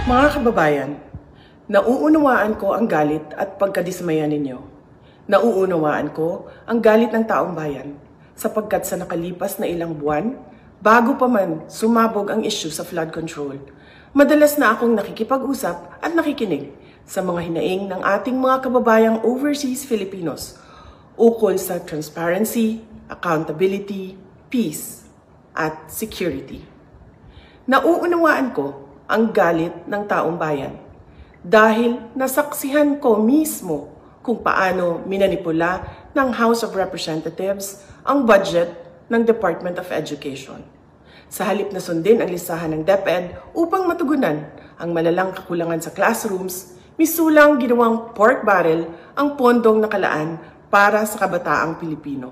Mga kababayan, nauunawaan ko ang galit at pagkadismaya ninyo. Nauunawaan ko ang galit ng taong bayan sapagkat sa nakalipas na ilang buwan, bago pa man sumabog ang issue sa flood control, madalas na akong nakikipag-usap at nakikinig sa mga hinaing ng ating mga kababayang overseas Filipinos ukol sa transparency, accountability, peace, at security. Nauunawaan ko ang galit ng taong bayan dahil nasaksihan ko mismo kung paano minanipula ng House of Representatives ang budget ng Department of Education. Sa halip na sundin ang listahan ng DepEd upang matugunan ang malalang kakulangan sa classrooms, misulang ginawang pork barrel ang pondong nakalaan para sa kabataang Pilipino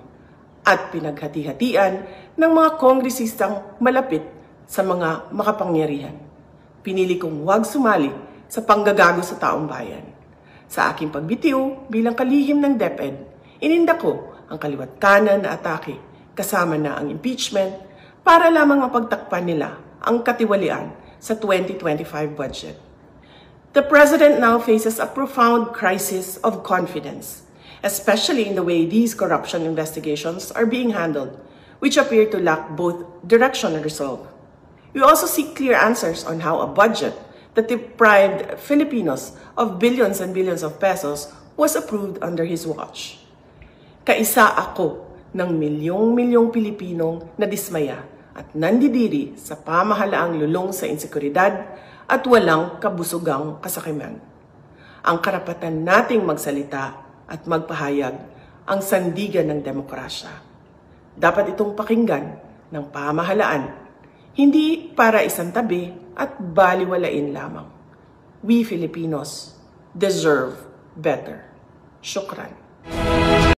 at pinaghati-hatian ng mga kongresistang malapit sa mga makapangyarihan. Pinili kong huwag sumali sa panggagago sa taong bayan. Sa aking pagbitiw bilang kalihim ng DepEd, ininda ko ang kaliwat kanan na atake kasama na ang impeachment para lamang mapagtakpan nila ang katiwalian sa 2025 budget. The President now faces a profound crisis of confidence, especially in the way these corruption investigations are being handled, which appear to lack both direction and resolve. We also seek clear answers on how a budget that deprived Filipinos of billions and billions of pesos was approved under his watch. Kaisa ako ng milyong-milyong Pilipinong nadismaya at nandidiri sa pamahalaang lulong sa insekuridad at walang kabusugang kasakiman. Ang karapatan nating magsalita at magpahayag ang sandigan ng demokrasya. Dapat itong pakinggan ng pamahalaan, hindi para isang tabi at baliwalain lamang. We Filipinos deserve better. Shukran.